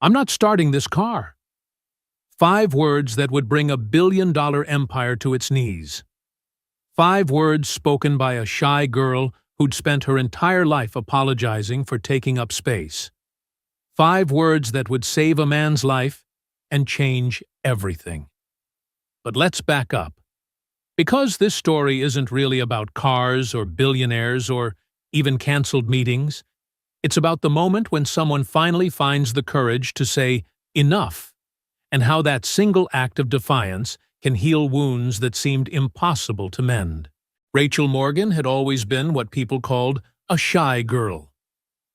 I'm not starting this car. 5 words that would bring a billion-dollar empire to its knees. 5 words spoken by a shy girl who'd spent her entire life apologizing for taking up space. 5 words that would save a man's life and change everything. But let's back up. Because this story isn't really about cars or billionaires or even canceled meetings, it's about the moment when someone finally finds the courage to say, enough, and how that single act of defiance can heal wounds that seemed impossible to mend. Rachel Morgan had always been what people called a shy girl.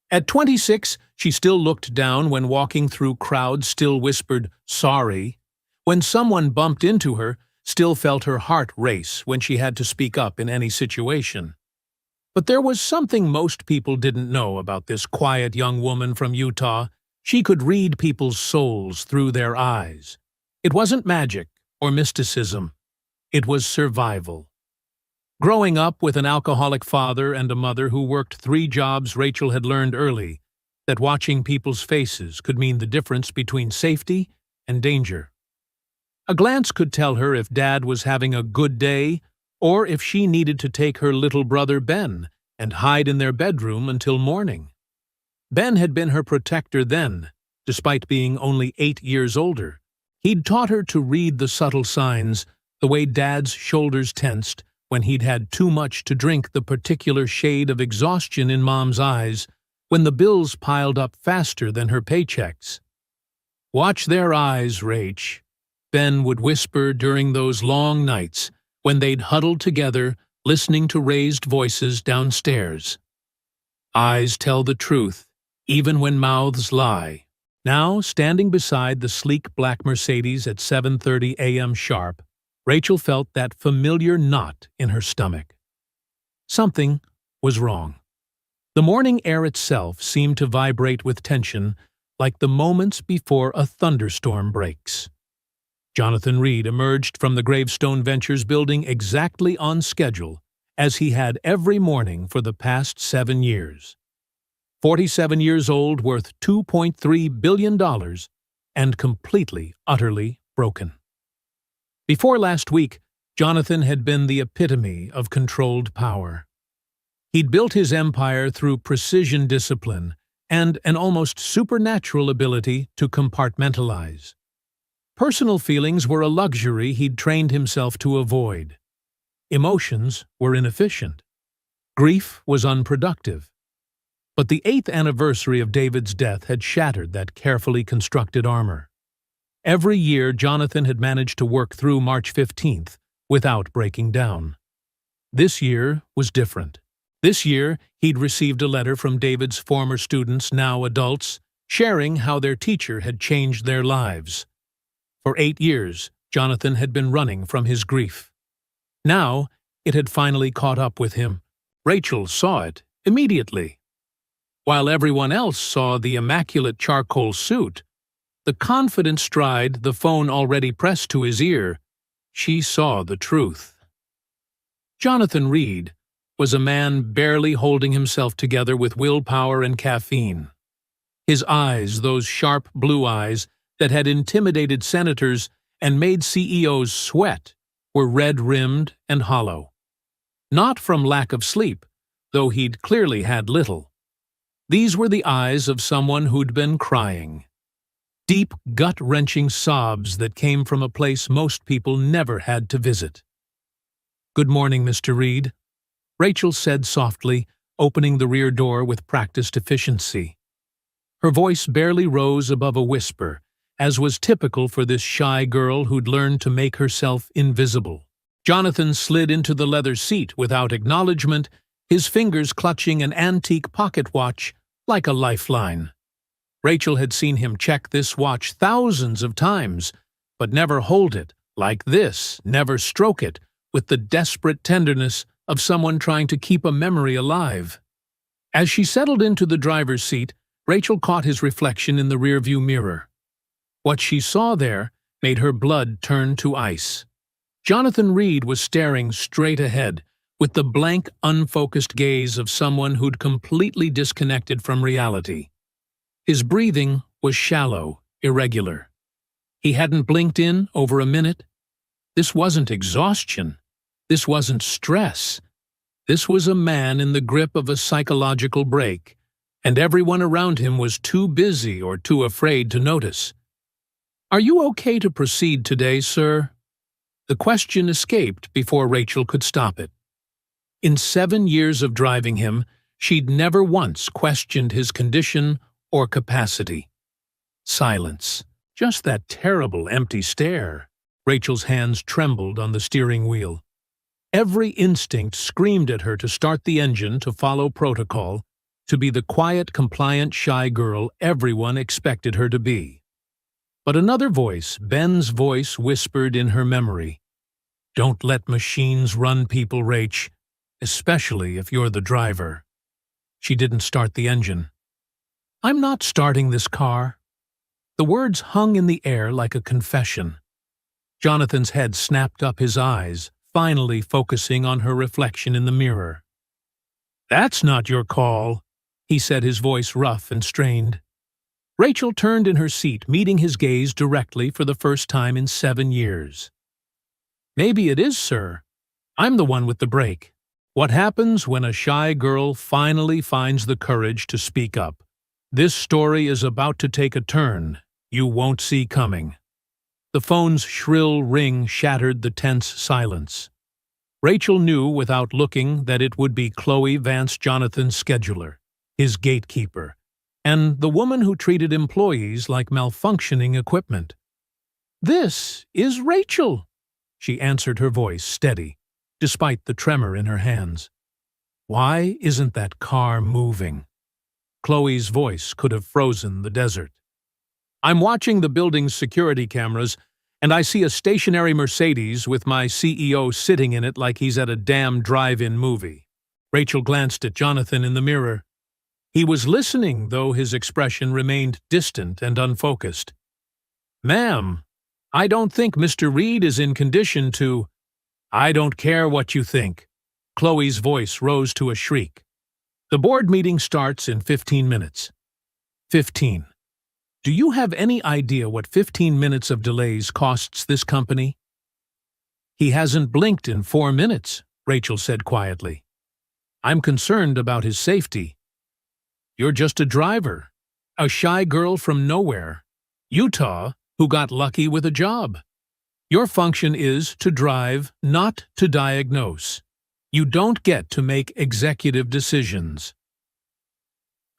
At 26, she still looked down when walking through crowds, still whispered, sorry. When someone bumped into her, still felt her heart race when she had to speak up in any situation. But there was something most people didn't know about this quiet young woman from Utah. She could read people's souls through their eyes. It wasn't magic or mysticism. It was survival. Growing up with an alcoholic father and a mother who worked 3 jobs, Rachel had learned early that watching people's faces could mean the difference between safety and danger. A glance could tell her if Dad was having a good day or if she needed to take her little brother Ben and hide in their bedroom until morning. Ben had been her protector then, despite being only 8 years older. He'd taught her to read the subtle signs, the way Dad's shoulders tensed when he'd had too much to drink, the particular shade of exhaustion in Mom's eyes when the bills piled up faster than her paychecks. Watch their eyes, Rach, Ben would whisper during those long nights when they'd huddled together, listening to raised voices downstairs. Eyes tell the truth, even when mouths lie. Now, standing beside the sleek black Mercedes at 7:30 a.m. sharp, Rachel felt that familiar knot in her stomach. Something was wrong. The morning air itself seemed to vibrate with tension, like the moments before a thunderstorm breaks. Jonathan Reed emerged from the Gravestone Ventures building exactly on schedule, as he had every morning for the past 7 years. 47 years old, worth $2.3 billion, and completely, utterly broken. Before last week, Jonathan had been the epitome of controlled power. He'd built his empire through precision discipline and an almost supernatural ability to compartmentalize. Personal feelings were a luxury he'd trained himself to avoid. Emotions were inefficient. Grief was unproductive. But the 8th anniversary of David's death had shattered that carefully constructed armor. Every year, Jonathan had managed to work through March 15th without breaking down. This year was different. This year, he'd received a letter from David's former students, now adults, sharing how their teacher had changed their lives. For 8 years, Jonathan had been running from his grief. Now, it had finally caught up with him. Rachel saw it immediately. While everyone else saw the immaculate charcoal suit, the confident stride, the phone already pressed to his ear, she saw the truth. Jonathan Reed was a man barely holding himself together with willpower and caffeine. His eyes, those sharp blue eyes that had intimidated senators and made CEOs sweat, were red-rimmed and hollow. Not from lack of sleep, though he'd clearly had little. These were the eyes of someone who'd been crying. Deep, gut-wrenching sobs that came from a place most people never had to visit. "Good morning, Mr. Reed," Rachel said softly, opening the rear door with practiced efficiency. Her voice barely rose above a whisper, as was typical for this shy girl who'd learned to make herself invisible. Jonathan slid into the leather seat without acknowledgement, his fingers clutching an antique pocket watch like a lifeline. Rachel had seen him check this watch thousands of times, but never hold it like this, never stroke it with the desperate tenderness of someone trying to keep a memory alive. As she settled into the driver's seat, Rachel caught his reflection in the rearview mirror. What she saw there made her blood turn to ice. Jonathan Reed was staring straight ahead, with the blank, unfocused gaze of someone who'd completely disconnected from reality. His breathing was shallow, irregular. He hadn't blinked in over a minute. This wasn't exhaustion. This wasn't stress. This was a man in the grip of a psychological break, and everyone around him was too busy or too afraid to notice. "Are you okay to proceed today, sir?" The question escaped before Rachel could stop it. In 7 years of driving him, she'd never once questioned his condition or capacity. Silence. Just that terrible empty stare. Rachel's hands trembled on the steering wheel. Every instinct screamed at her to start the engine, to follow protocol, to be the quiet, compliant, shy girl everyone expected her to be. But another voice, Ben's voice, whispered in her memory, "Don't let machines run people, Rach, especially if you're the driver." She didn't start the engine. "I'm not starting this car." The words hung in the air like a confession. Jonathan's head snapped up, his eyes finally focusing on her reflection in the mirror. "That's not your call," he said, his voice rough and strained. Rachel turned in her seat, meeting his gaze directly for the first time in 7 years. "Maybe it is, sir. I'm the one with the break." What happens when a shy girl finally finds the courage to speak up? This story is about to take a turn you won't see coming. The phone's shrill ring shattered the tense silence. Rachel knew without looking that it would be Chloe Vance, Jonathan's scheduler, his gatekeeper, and the woman who treated employees like malfunctioning equipment. "This is Rachel," she answered, her voice steady, despite the tremor in her hands. "Why isn't that car moving?" Chloe's voice could have frozen the desert. "I'm watching the building's security cameras, and I see a stationary Mercedes with my CEO sitting in it like he's at a damn drive-in movie." Rachel glanced at Jonathan in the mirror. He was listening, though his expression remained distant and unfocused. "Ma'am, I don't think Mr. Reed is in condition to—" "I don't care what you think." Chloe's voice rose to a shriek. "The board meeting starts in 15 minutes. 15. Do you have any idea what 15 minutes of delays costs this company?" "He hasn't blinked in 4 minutes," Rachel said quietly. "I'm concerned about his safety." "You're just a driver, a shy girl from nowhere, Utah, who got lucky with a job. Your function is to drive, not to diagnose. You don't get to make executive decisions."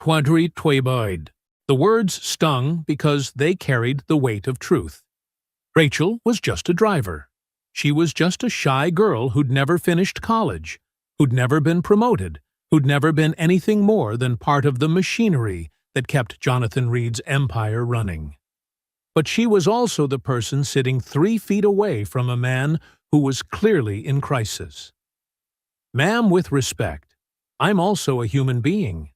Quadri-tweboid. The words stung because they carried the weight of truth. Rachel was just a driver. She was just a shy girl who'd never finished college, who'd never been promoted, who'd never been anything more than part of the machinery that kept Jonathan Reed's empire running. But she was also the person sitting 3 feet away from a man who was clearly in crisis. "Ma'am, with respect, I'm also a human being,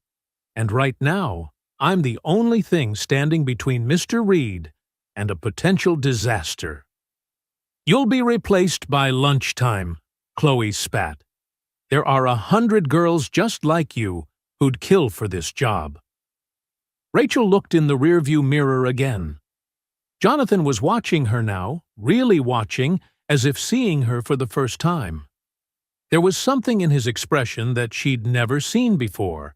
and right now, I'm the only thing standing between Mr. Reed and a potential disaster." "You'll be replaced by lunchtime," Chloe spat. "There are 100 girls just like you who'd kill for this job." Rachel looked in the rearview mirror again. Jonathan was watching her now, really watching, as if seeing her for the first time. There was something in his expression that she'd never seen before.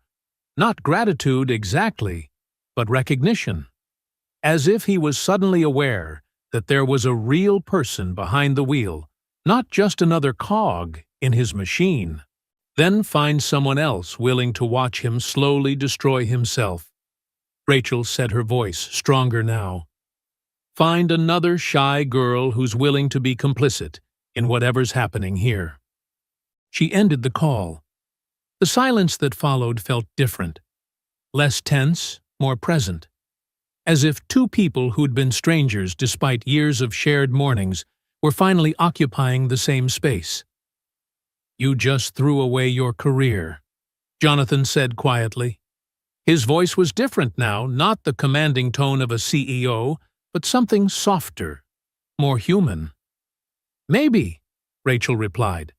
Not gratitude exactly, but recognition. As if he was suddenly aware that there was a real person behind the wheel, not just another cog in his machine. Then find someone else willing to watch him slowly destroy himself. Rachel said, her voice stronger now. Find another shy girl who's willing to be complicit in whatever's happening here. She ended the call. The silence that followed felt different. Less tense, more present. As if two people who'd been strangers despite years of shared mornings were finally occupying the same space. "You just threw away your career," Jonathan said quietly. His voice was different now, not the commanding tone of a CEO, but something softer, more human. "Maybe," Rachel replied.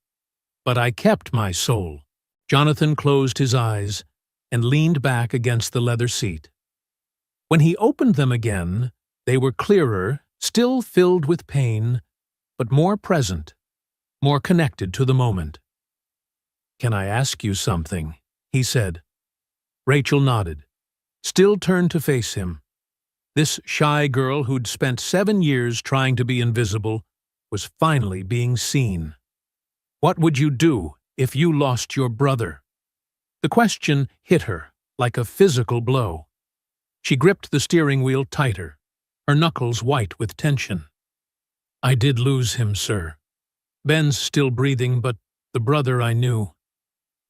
"But I kept my soul." Jonathan closed his eyes and leaned back against the leather seat. When he opened them again, They were clearer, still filled with pain, but more present, more connected to the moment. "Can I ask you something?" he said. Rachel nodded, still turned to face him. This shy girl who'd spent 7 years trying to be invisible was finally being seen. "What would you do if you lost your brother?" The question hit her like a physical blow. She gripped the steering wheel tighter, her knuckles white with tension. "I did lose him, sir. Ben's still breathing, but the brother I knew.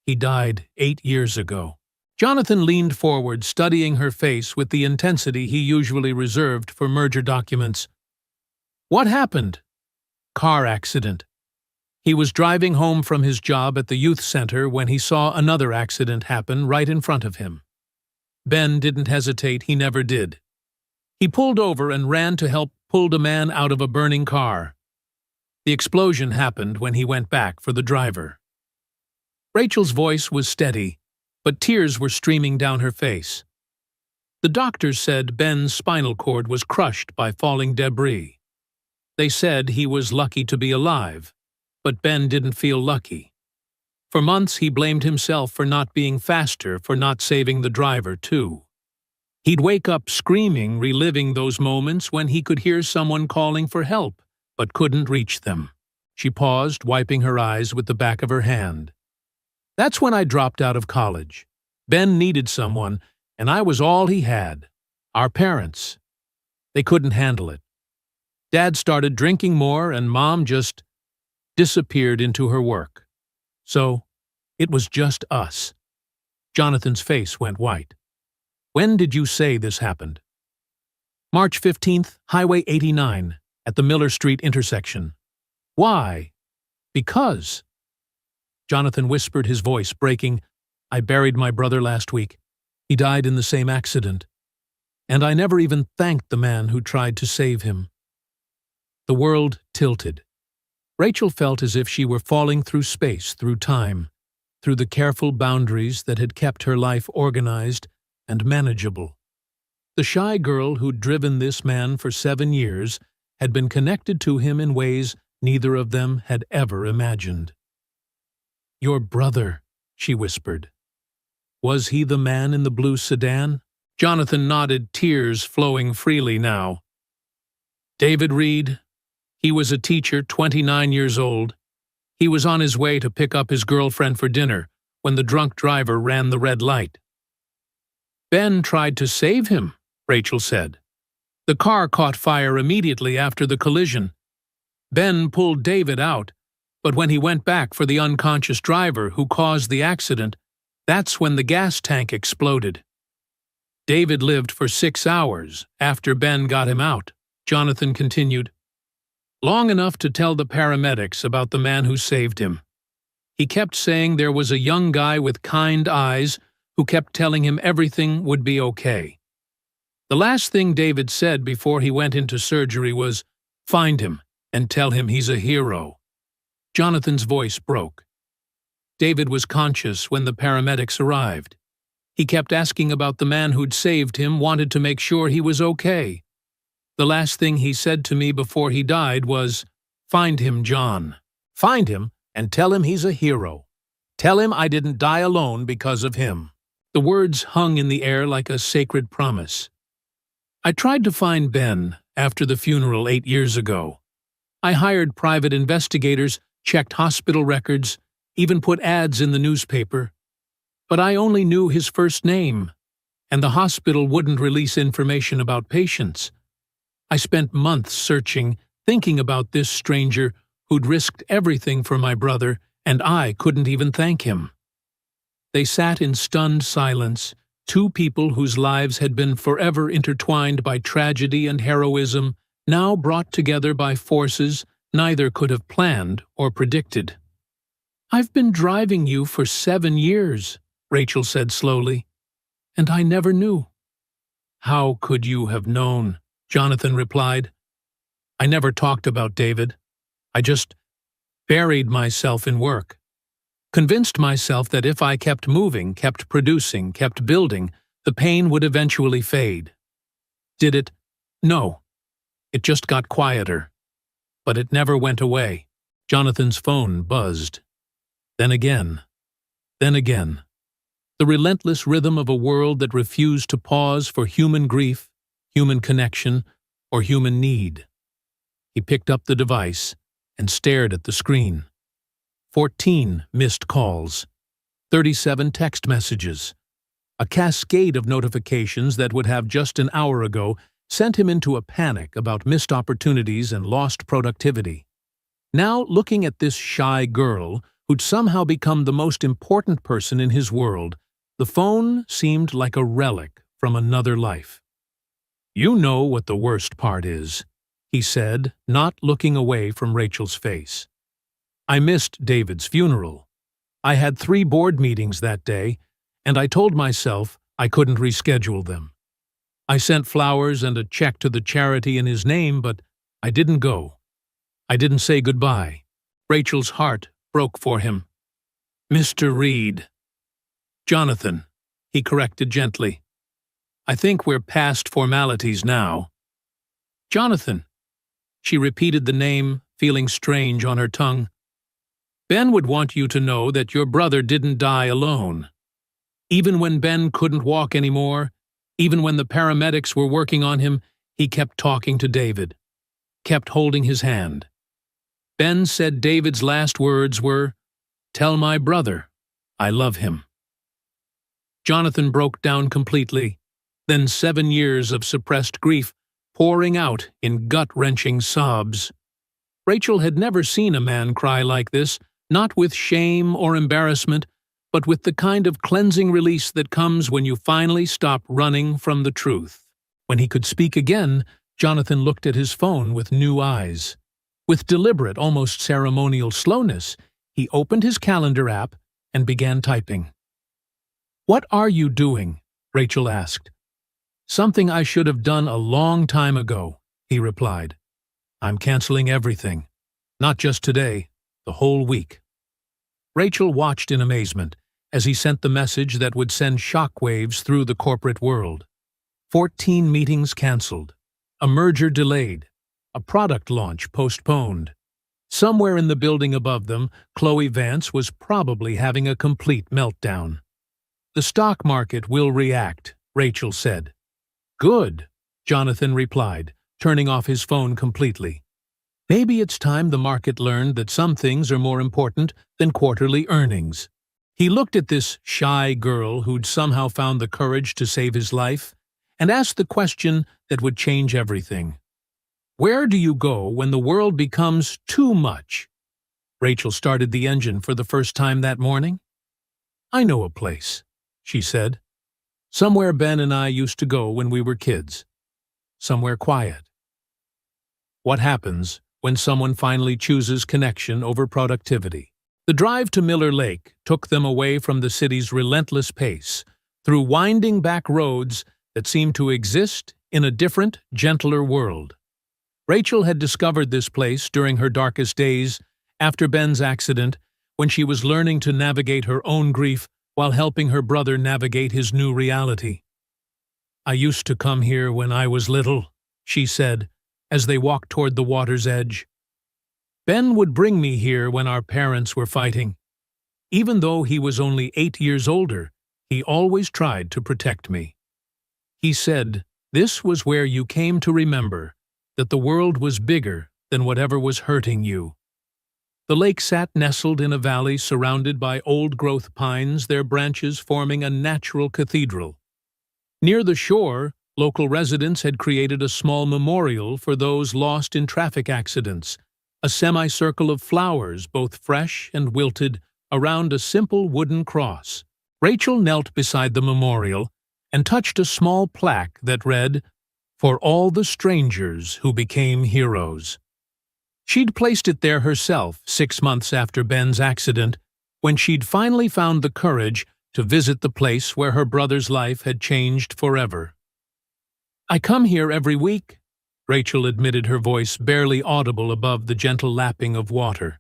He died 8 years ago." Jonathan leaned forward, studying her face with the intensity he usually reserved for merger documents. "What happened?" "Car accident. He was driving home from his job at the youth center when he saw another accident happen right in front of him. Ben didn't hesitate, he never did. He pulled over and ran to help pull a man out of a burning car. The explosion happened when he went back for the driver." Rachel's voice was steady, but tears were streaming down her face. "The doctors said Ben's spinal cord was crushed by falling debris. They said he was lucky to be alive, but Ben didn't feel lucky. For months he blamed himself for not being faster, for not saving the driver too. He'd wake up screaming, reliving those moments when he could hear someone calling for help, but couldn't reach them." She paused, wiping her eyes with the back of her hand. "That's when I dropped out of college. Ben needed someone, and I was all he had. Our parents. They couldn't handle it. Dad started drinking more, and Mom just disappeared into her work. So, it was just us." Jonathan's face went white. "When did you say this happened?" "March 15th, Highway 89, at the Miller Street intersection." "Why?" "Because." Jonathan whispered, his voice breaking. "I buried my brother last week. He died in the same accident. And I never even thanked the man who tried to save him." The world tilted. Rachel felt as if she were falling through space, through time, through the careful boundaries that had kept her life organized and manageable. The shy girl who'd driven this man for 7 years had been connected to him in ways neither of them had ever imagined. "Your brother," she whispered. "Was he the man in the blue sedan?" Jonathan nodded, tears flowing freely now. "David Reed. He was a teacher, 29 years old. He was on his way to pick up his girlfriend for dinner when the drunk driver ran the red light." "Ben tried to save him," Rachel said. "The car caught fire immediately after the collision. Ben pulled David out, but when he went back for the unconscious driver who caused the accident, that's when the gas tank exploded. David lived for 6 hours after Ben got him out," Jonathan continued. "Long enough to tell the paramedics about the man who saved him. He kept saying there was a young guy with kind eyes who kept telling him everything would be okay. The last thing David said before he went into surgery was, 'Find him and tell him he's a hero.'" Jonathan's voice broke. David was conscious when the paramedics arrived. He kept asking about the man who'd saved him, wanted to make sure he was okay. The last thing he said to me before he died was, "Find him, John. Find him and tell him he's a hero. Tell him I didn't die alone because of him." The words hung in the air like a sacred promise. "I tried to find Ben after the funeral 8 years ago. I hired private investigators, checked hospital records, even put ads in the newspaper. But I only knew his first name, and the hospital wouldn't release information about patients. I spent months searching, thinking about this stranger who'd risked everything for my brother, and I couldn't even thank him." They sat in stunned silence, two people whose lives had been forever intertwined by tragedy and heroism, now brought together by forces neither could have planned or predicted. "I've been driving you for 7 years," Rachel said slowly, "and I never knew." "How could you have known?" Jonathan replied. "I never talked about David. I just buried myself in work. Convinced myself that if I kept moving, kept producing, kept building, the pain would eventually fade. Did it? No, It just got quieter. But it never went away. Jonathan's phone buzzed. Then again. Then again. The relentless rhythm of a world that refused to pause for human grief, human connection, or human need. He picked up the device and stared at the screen. 14 missed calls. 37 text messages. A cascade of notifications that would have just an hour ago sent him into a panic about missed opportunities and lost productivity. Now, looking at this shy girl who'd somehow become the most important person in his world, the phone seemed like a relic from another life. "You know what the worst part is," he said, not looking away from Rachel's face. "I missed David's funeral. I had 3 board meetings that day, and I told myself I couldn't reschedule them. I sent flowers and a check to the charity in his name, but I didn't go. I didn't say goodbye." Rachel's heart broke for him. "Mr. Reed." "Jonathan," he corrected gently. "I think we're past formalities now." "Jonathan." She repeated the name, feeling strange on her tongue. "Ben would want you to know that your brother didn't die alone. Even when Ben couldn't walk anymore, even when the paramedics were working on him, he kept talking to David, kept holding his hand. Ben said David's last words were, 'Tell my brother, I love him.'" Jonathan broke down completely, then 7 years of suppressed grief pouring out in gut-wrenching sobs. Rachel had never seen a man cry like this, not with shame or embarrassment, but with the kind of cleansing release that comes when you finally stop running from the truth. When he could speak again, Jonathan looked at his phone with new eyes. With deliberate, almost ceremonial slowness, he opened his calendar app and began typing. "What are you doing?" Rachel asked. "Something I should have done a long time ago," he replied. "I'm canceling everything. Not just today, the whole week." Rachel watched in amazement as he sent the message that would send shockwaves through the corporate world. 14 meetings canceled, a merger delayed, a product launch postponed. Somewhere in the building above them, Chloe Vance was probably having a complete meltdown. "The stock market will react," Rachel said. "Good," Jonathan replied, turning off his phone completely. Maybe it's time the market learned that some things are more important than quarterly earnings. He looked at this shy girl who'd somehow found the courage to save his life and asked the question that would change everything. "Where do you go when the world becomes too much?" Rachel started the engine for the first time that morning. "I know a place," she said. "Somewhere Ben and I used to go when we were kids. Somewhere quiet." What happens when someone finally chooses connection over productivity? The drive to Miller Lake took them away from the city's relentless pace, through winding back roads that seemed to exist in a different, gentler world. Rachel had discovered this place during her darkest days, after Ben's accident, when she was learning to navigate her own grief while helping her brother navigate his new reality. "I used to come here when I was little," she said, as they walked toward the water's edge. "Ben would bring me here when our parents were fighting. Even though he was only 8 years older, he always tried to protect me. He said, 'This was where you came to remember that the world was bigger than whatever was hurting you.'" The lake sat nestled in a valley surrounded by old-growth pines, their branches forming a natural cathedral. Near the shore, local residents had created a small memorial for those lost in traffic accidents, a semicircle of flowers, both fresh and wilted, around a simple wooden cross. Rachel knelt beside the memorial and touched a small plaque that read, "For all the strangers who became heroes." She'd placed it there herself 6 months after Ben's accident, when she'd finally found the courage to visit the place where her brother's life had changed forever. "I come here every week," Rachel admitted, her voice barely audible above the gentle lapping of water.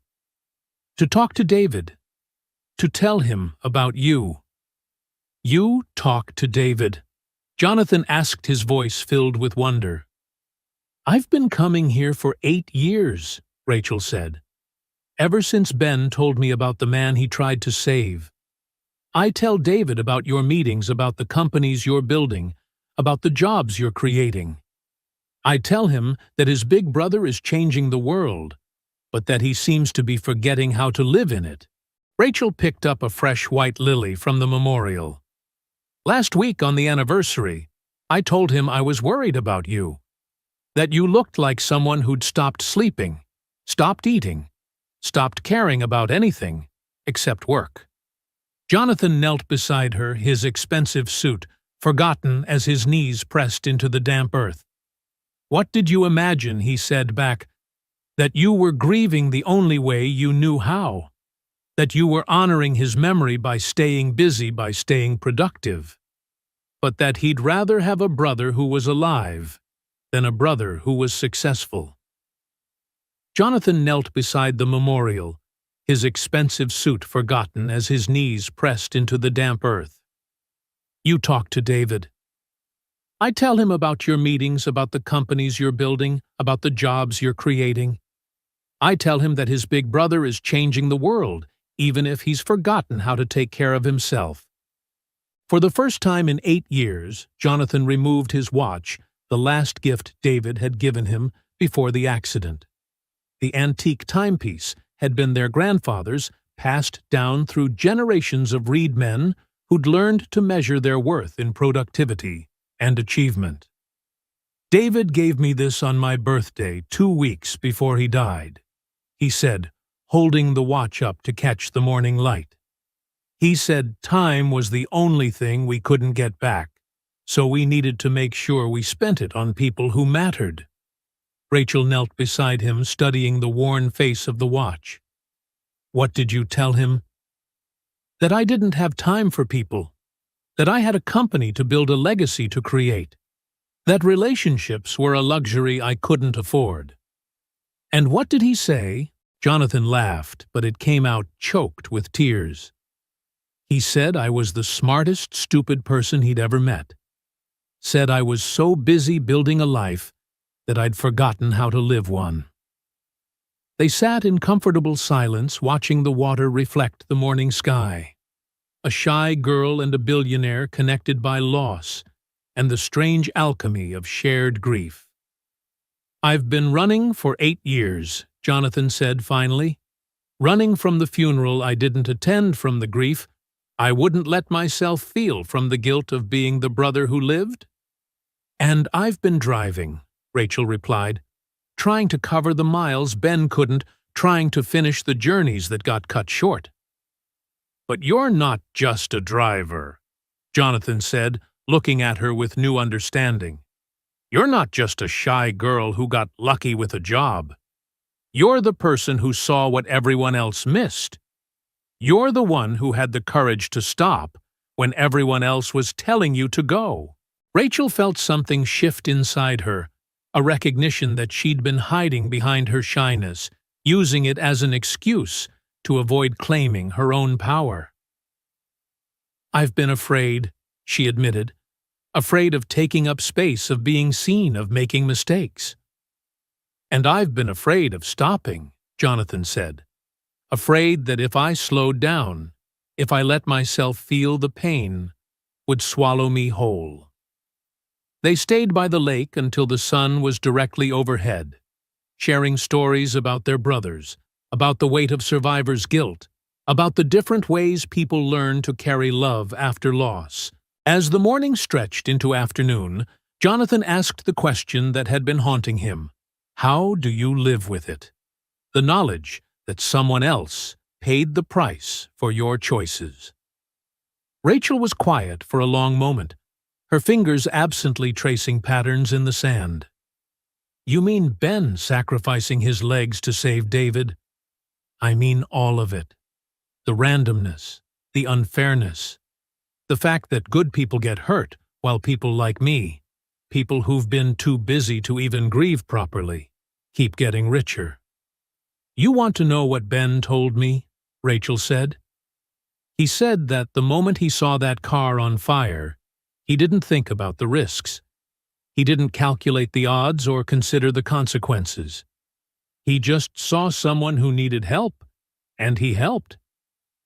"To talk to David. To tell him about you." "You talk to David?" Jonathan asked, his voice filled with wonder. "I've been coming here for 8 years," Rachel said. "Ever since Ben told me about the man he tried to save. I tell David about your meetings, about the companies you're building, about the jobs you're creating. I tell him that his big brother is changing the world, but that he seems to be forgetting how to live in it." Rachel picked up a fresh white lily from the memorial. "Last week on the anniversary, I told him I was worried about you, that you looked like someone who'd stopped sleeping, stopped eating, stopped caring about anything except work." Jonathan knelt beside her, his expensive suit forgotten as his knees pressed into the damp earth. "What did you imagine?" he said back. "That you were grieving the only way you knew how. That you were honoring his memory by staying busy, by staying productive. But that he'd rather have a brother who was alive than a brother who was successful." Jonathan knelt beside the memorial, his expensive suit forgotten as his knees pressed into the damp earth. "You talk to David. I tell him about your meetings, about the companies you're building, about the jobs you're creating. I tell him that his big brother is changing the world, even if he's forgotten how to take care of himself." For the first time in 8 years, Jonathan removed his watch, the last gift David had given him before the accident. The antique timepiece had been their grandfather's, passed down through generations of Reed men who'd learned to measure their worth in productivity and achievement. "David gave me this on my birthday 2 weeks before he died," he said, holding the watch up to catch the morning light. "He said time was the only thing we couldn't get back, so we needed to make sure we spent it on people who mattered." Rachel knelt beside him, studying the worn face of the watch. "What did you tell him?" "That I didn't have time for people. That I had a company to build, a legacy to create. That relationships were a luxury I couldn't afford." "And what did he say?" Jonathan laughed, but it came out choked with tears. "He said I was the smartest, stupid person he'd ever met. Said I was so busy building a life that I'd forgotten how to live one." They sat in comfortable silence, watching the water reflect the morning sky. A shy girl and a billionaire connected by loss and the strange alchemy of shared grief. "I've been running for 8 years, Jonathan said finally. "Running from the funeral I didn't attend, from the grief I wouldn't let myself feel, from the guilt of being the brother who lived." "And I've been driving," Rachel replied, "trying to cover the miles Ben couldn't, trying to finish the journeys that got cut short." "But you're not just a driver," Jonathan said, looking at her with new understanding. "You're not just a shy girl who got lucky with a job. You're the person who saw what everyone else missed. You're the one who had the courage to stop when everyone else was telling you to go." Rachel felt something shift inside her, a recognition that she'd been hiding behind her shyness, using it as an excuse to avoid claiming her own power. "I've been afraid," she admitted, "afraid of taking up space, of being seen, of making mistakes." "And I've been afraid of stopping," Jonathan said, "afraid that if I slowed down, if I let myself feel the pain, would swallow me whole." They stayed by the lake until the sun was directly overhead, sharing stories about their brothers, about the weight of survivors' guilt, about the different ways people learn to carry love after loss. As the morning stretched into afternoon, Jonathan asked the question that had been haunting him. How do you live with it? The knowledge that someone else paid the price for your choices. Rachel was quiet for a long moment, her fingers absently tracing patterns in the sand. "You mean Ben sacrificing his legs to save David?" "I mean all of it. The randomness, the unfairness, the fact that good people get hurt while people like me, people who've been too busy to even grieve properly, keep getting richer." "You want to know what Ben told me?" Rachel said. "He said that the moment he saw that car on fire, he didn't think about the risks. He didn't calculate the odds or consider the consequences. He just saw someone who needed help, and he helped.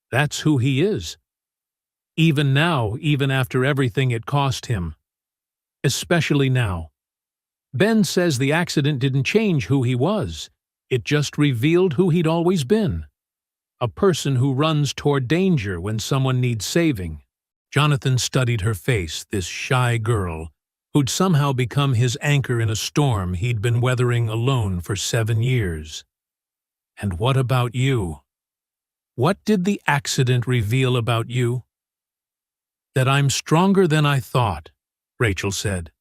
That's who he is. Even now, even after everything it cost him. Especially now. Ben says the accident didn't change who he was. It just revealed who he'd always been. A person who runs toward danger when someone needs saving. Jonathan studied her face, this shy girl, who'd somehow become his anchor in a storm he'd been weathering alone for 7 years. And what about you? What did the accident reveal about you? That I'm stronger than I thought, Rachel said.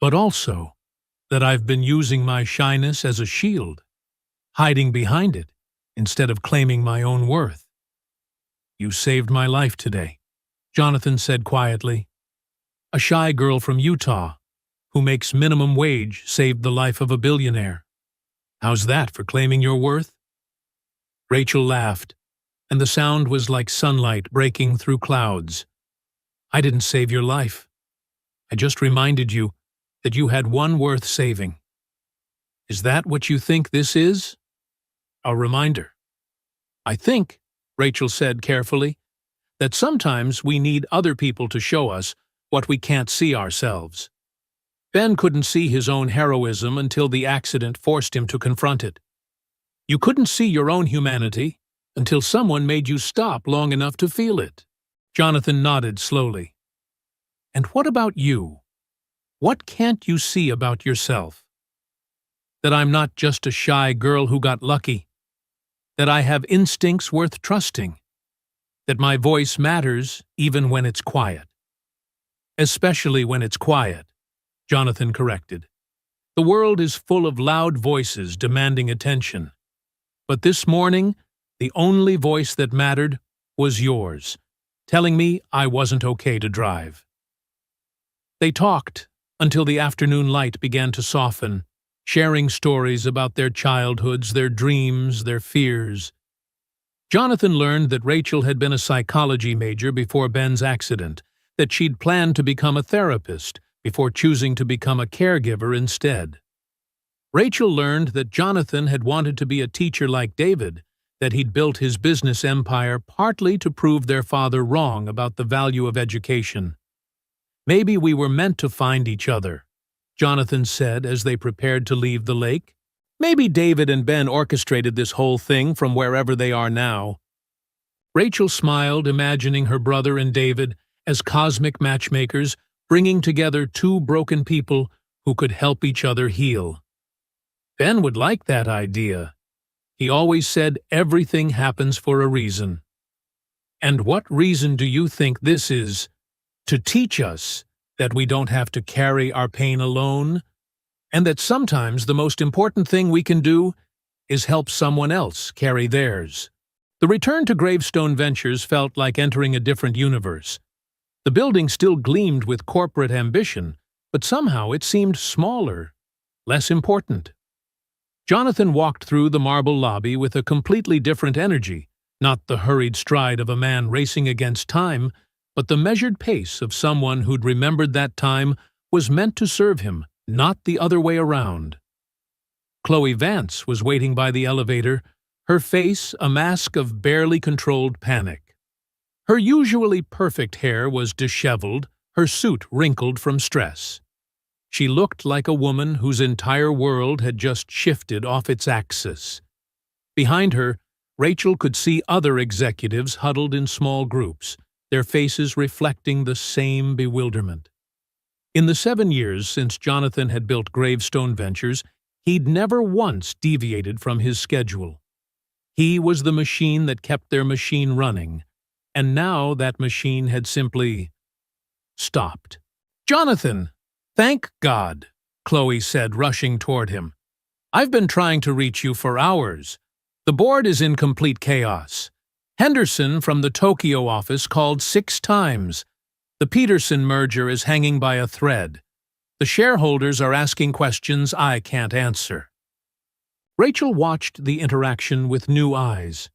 But also, that I've been using my shyness as a shield, hiding behind it, instead of claiming my own worth. You saved my life today, Jonathan said quietly. A shy girl from Utah, who makes minimum wage, saved the life of a billionaire. How's that for claiming your worth? Rachel laughed, and the sound was like sunlight breaking through clouds. I didn't save your life. I just reminded you that you had one worth saving. Is that what you think this is? A reminder. I think, Rachel said carefully, that sometimes we need other people to show us what we can't see ourselves. Ben couldn't see his own heroism until the accident forced him to confront it. You couldn't see your own humanity until someone made you stop long enough to feel it. Jonathan nodded slowly. And what about you? What can't you see about yourself? That I'm not just a shy girl who got lucky. That I have instincts worth trusting. That my voice matters even when it's quiet. Especially when it's quiet, Jonathan corrected. The world is full of loud voices demanding attention. But this morning, the only voice that mattered was yours, telling me I wasn't okay to drive. They talked until the afternoon light began to soften, sharing stories about their childhoods, their dreams, their fears. Jonathan learned that Rachel had been a psychology major before Ben's accident, that she'd planned to become a therapist before choosing to become a caregiver instead. Rachel learned that Jonathan had wanted to be a teacher like David, that he'd built his business empire partly to prove their father wrong about the value of education. Maybe we were meant to find each other, Jonathan said as they prepared to leave the lake. Maybe David and Ben orchestrated this whole thing from wherever they are now. Rachel smiled, imagining her brother and David as cosmic matchmakers, bringing together two broken people who could help each other heal. Ben would like that idea. He always said everything happens for a reason. And what reason do you think this is? To teach us that we don't have to carry our pain alone, and that sometimes the most important thing we can do is help someone else carry theirs. The return to Gravestone Ventures felt like entering a different universe. The building still gleamed with corporate ambition, but somehow it seemed smaller, less important. Jonathan walked through the marble lobby with a completely different energy, not the hurried stride of a man racing against time, but the measured pace of someone who'd remembered that time was meant to serve him, not the other way around. Chloe Vance was waiting by the elevator, her face a mask of barely controlled panic. Her usually perfect hair was disheveled, her suit wrinkled from stress. She looked like a woman whose entire world had just shifted off its axis. Behind her, Rachel could see other executives huddled in small groups, their faces reflecting the same bewilderment. In the 7 years since Jonathan had built Gravestone Ventures, he'd never once deviated from his schedule. He was the machine that kept their machine running, and now that machine had simply stopped. "Jonathan! Thank God," Chloe said, rushing toward him. "I've been trying to reach you for hours. The board is in complete chaos. Henderson from the Tokyo office called 6 times. The Peterson merger is hanging by a thread. The shareholders are asking questions I can't answer." Rachel watched the interaction with new eyes.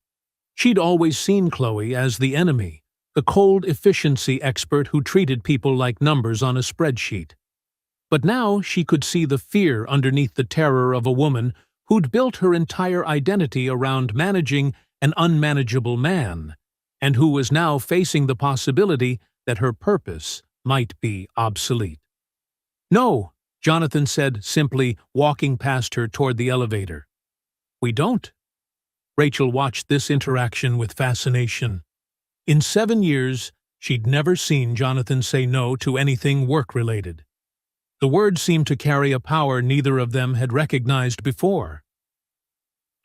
She'd always seen Chloe as the enemy, the cold efficiency expert who treated people like numbers on a spreadsheet. But now she could see the fear underneath the terror of a woman who'd built her entire identity around managing an unmanageable man, and who was now facing the possibility that her purpose might be obsolete. "No," Jonathan said simply, walking past her toward the elevator. "We don't." Rachel watched this interaction with fascination. In 7 years, she'd never seen Jonathan say no to anything work-related. The words seemed to carry a power neither of them had recognized before.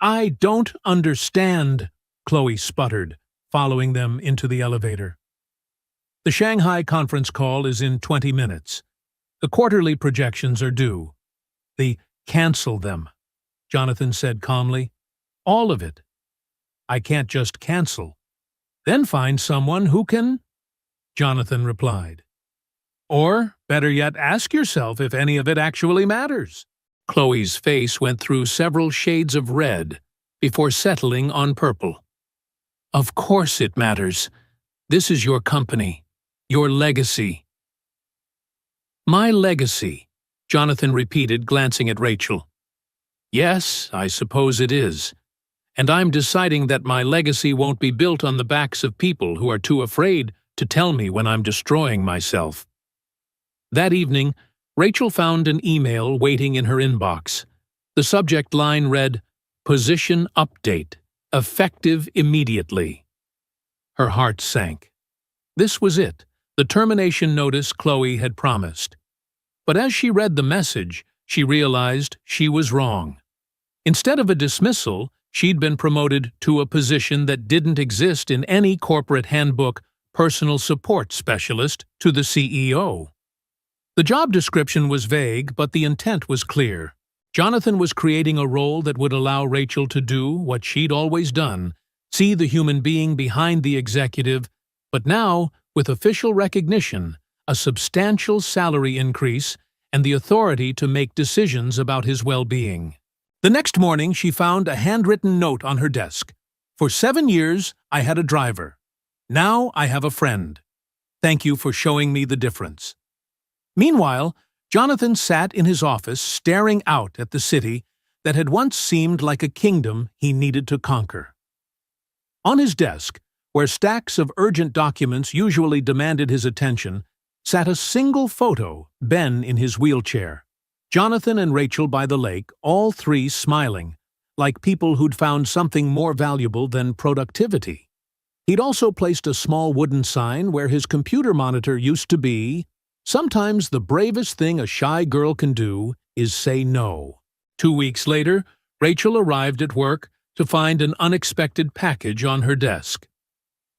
"I don't understand," Chloe sputtered, following them into the elevator. "The Shanghai conference call is in 20 minutes. The quarterly projections are due." Cancel them," Jonathan said calmly. "All of it." "I can't just cancel." "Then find someone who can," Jonathan replied. "Or, better yet, ask yourself if any of it actually matters." Chloe's face went through several shades of red before settling on purple. "Of course it matters. This is your company, your legacy." "My legacy," Jonathan repeated, glancing at Rachel. "Yes, I suppose it is. And I'm deciding that my legacy won't be built on the backs of people who are too afraid to tell me when I'm destroying myself." That evening, Rachel found an email waiting in her inbox. The subject line read, "Position update, effective immediately." Her heart sank. This was it, the termination notice Chloe had promised. But as she read the message, she realized she was wrong. Instead of a dismissal, she'd been promoted to a position that didn't exist in any corporate handbook, personal support specialist to the CEO. The job description was vague, but the intent was clear. Jonathan was creating a role that would allow Rachel to do what she'd always done, see the human being behind the executive, but now, with official recognition, a substantial salary increase, and the authority to make decisions about his well-being. The next morning, she found a handwritten note on her desk. "For 7 years, I had a driver. Now I have a friend. Thank you for showing me the difference." Meanwhile, Jonathan sat in his office staring out at the city that had once seemed like a kingdom he needed to conquer. On his desk, where stacks of urgent documents usually demanded his attention, sat a single photo, Ben in his wheelchair. Jonathan and Rachel by the lake, all three smiling, like people who'd found something more valuable than productivity. He'd also placed a small wooden sign where his computer monitor used to be, "Sometimes the bravest thing a shy girl can do is say no." 2 weeks later, Rachel arrived at work to find an unexpected package on her desk.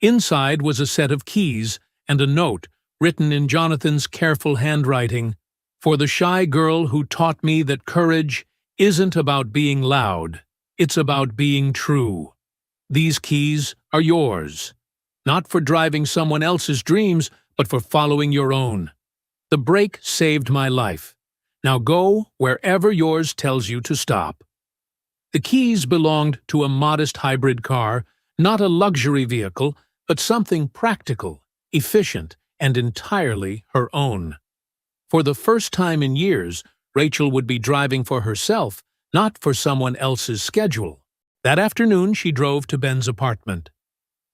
Inside was a set of keys and a note written in Jonathan's careful handwriting, "For the shy girl who taught me that courage isn't about being loud, it's about being true. These keys are yours, not for driving someone else's dreams, but for following your own. The break saved my life. Now go wherever yours tells you to stop." The keys belonged to a modest hybrid car, not a luxury vehicle, but something practical, efficient, and entirely her own. For the first time in years, Rachel would be driving for herself, not for someone else's schedule. That afternoon, she drove to Ben's apartment.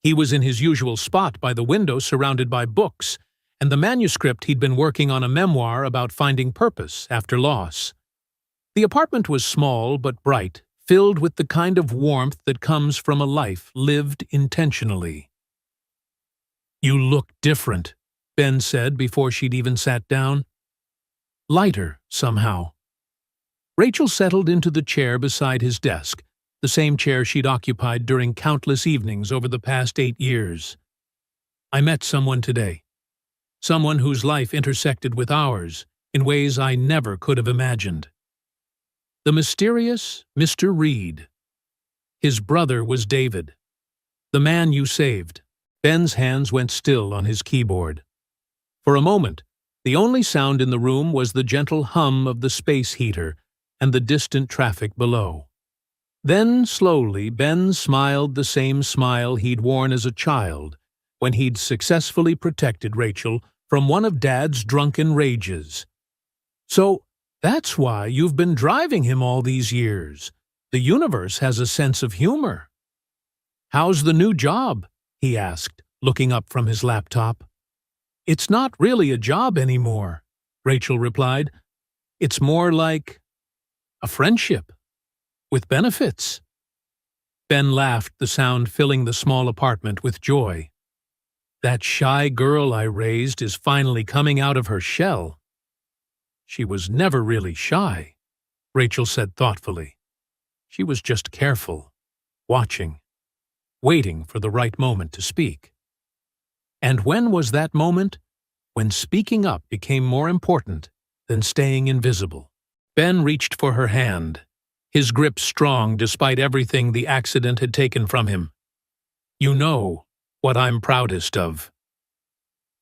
He was in his usual spot by the window surrounded by books, and the manuscript he'd been working on, a memoir about finding purpose after loss. The apartment was small but bright, filled with the kind of warmth that comes from a life lived intentionally. "You look different," Ben said before she'd even sat down. "Lighter, somehow." Rachel settled into the chair beside his desk, the same chair she'd occupied during countless evenings over the past 8 years. "I met someone today. Someone whose life intersected with ours in ways I never could have imagined. The mysterious Mr. Reed. His brother was David, the man you saved." Ben's hands went still on his keyboard. For a moment, the only sound in the room was the gentle hum of the space heater and the distant traffic below. Then, slowly, Ben smiled the same smile he'd worn as a child when he'd successfully protected Rachel from one of Dad's drunken rages. So that's why you've been driving him all these years. The universe has a sense of humor. How's the new job? He asked, looking up from his laptop. It's not really a job anymore, Rachel replied. It's more like a friendship, with benefits. Ben laughed, the sound filling the small apartment with joy. That shy girl I raised is finally coming out of her shell. She was never really shy, Rachel said thoughtfully. She was just careful, watching, waiting for the right moment to speak. And when was that moment? When speaking up became more important than staying invisible. Ben reached for her hand, his grip strong despite everything the accident had taken from him. You know what I'm proudest of.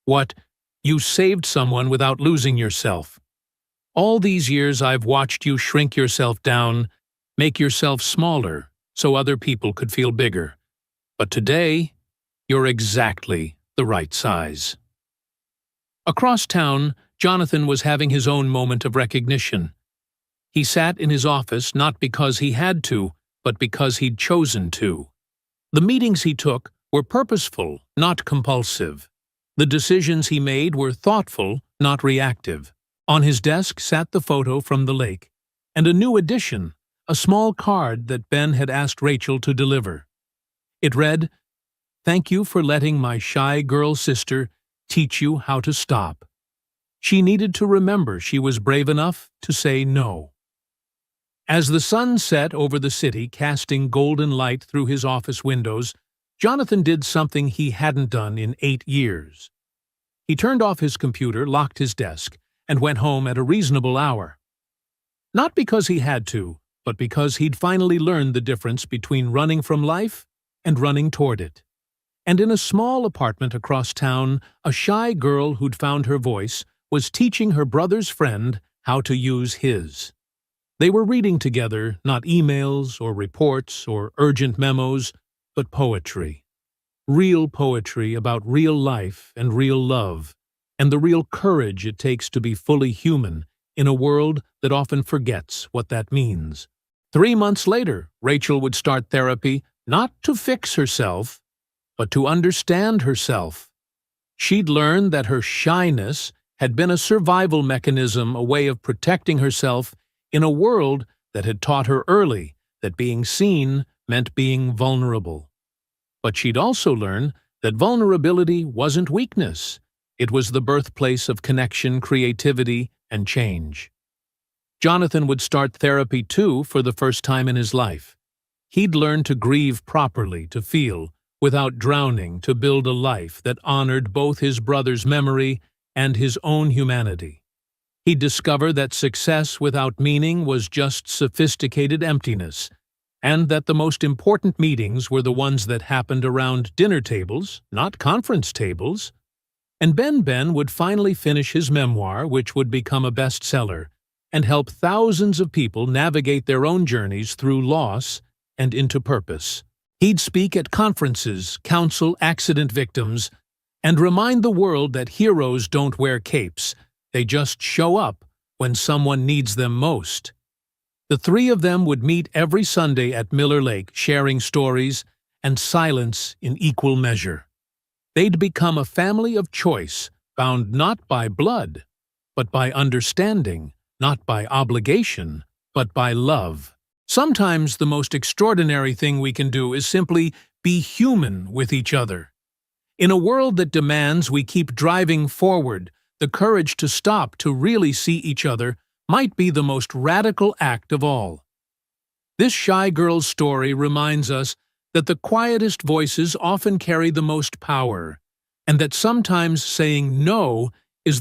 What? You saved someone without losing yourself. All these years I've watched you shrink yourself down, make yourself smaller so other people could feel bigger. But today, you're exactly the right size. Across town, Jonathan was having his own moment of recognition. He sat in his office not because he had to, but because he'd chosen to. The meetings he took were purposeful, not compulsive. The decisions he made were thoughtful, not reactive. On his desk sat the photo from the lake, and a new addition, a small card that Ben had asked Rachel to deliver. It read, "Thank you for letting my shy girl sister teach you how to stop. She needed to remember she was brave enough to say no." As the sun set over the city, casting golden light through his office windows, Jonathan did something he hadn't done in 8 years. He turned off his computer, locked his desk, and went home at a reasonable hour. Not because he had to, but because he'd finally learned the difference between running from life and running toward it. And in a small apartment across town, a shy girl who'd found her voice was teaching her brother's friend how to use his. They were reading together, not emails or reports or urgent memos, but poetry. Real poetry about real life and real love, and the real courage it takes to be fully human in a world that often forgets what that means. 3 months later, Rachel would start therapy not to fix herself, but to understand herself. She'd learned that her shyness had been a survival mechanism, a way of protecting herself in a world that had taught her early that being seen meant being vulnerable. But she'd also learned that vulnerability wasn't weakness. It was the birthplace of connection, creativity, and change. Jonathan would start therapy too for the first time in his life. He'd learn to grieve properly, to feel, without drowning, to build a life that honored both his brother's memory and his own humanity. He'd discover that success without meaning was just sophisticated emptiness, and that the most important meetings were the ones that happened around dinner tables, not conference tables. And Ben would finally finish his memoir, which would become a bestseller, and help thousands of people navigate their own journeys through loss and into purpose. He'd speak at conferences, counsel accident victims, and remind the world that heroes don't wear capes, they just show up when someone needs them most. The three of them would meet every Sunday at Miller Lake, sharing stories and silence in equal measure. They'd become a family of choice, bound not by blood, but by understanding, not by obligation, but by love. Sometimes the most extraordinary thing we can do is simply be human with each other. In a world that demands we keep driving forward, the courage to stop to really see each other might be the most radical act of all. This shy girl's story reminds us that the quietest voices often carry the most power, and that sometimes saying no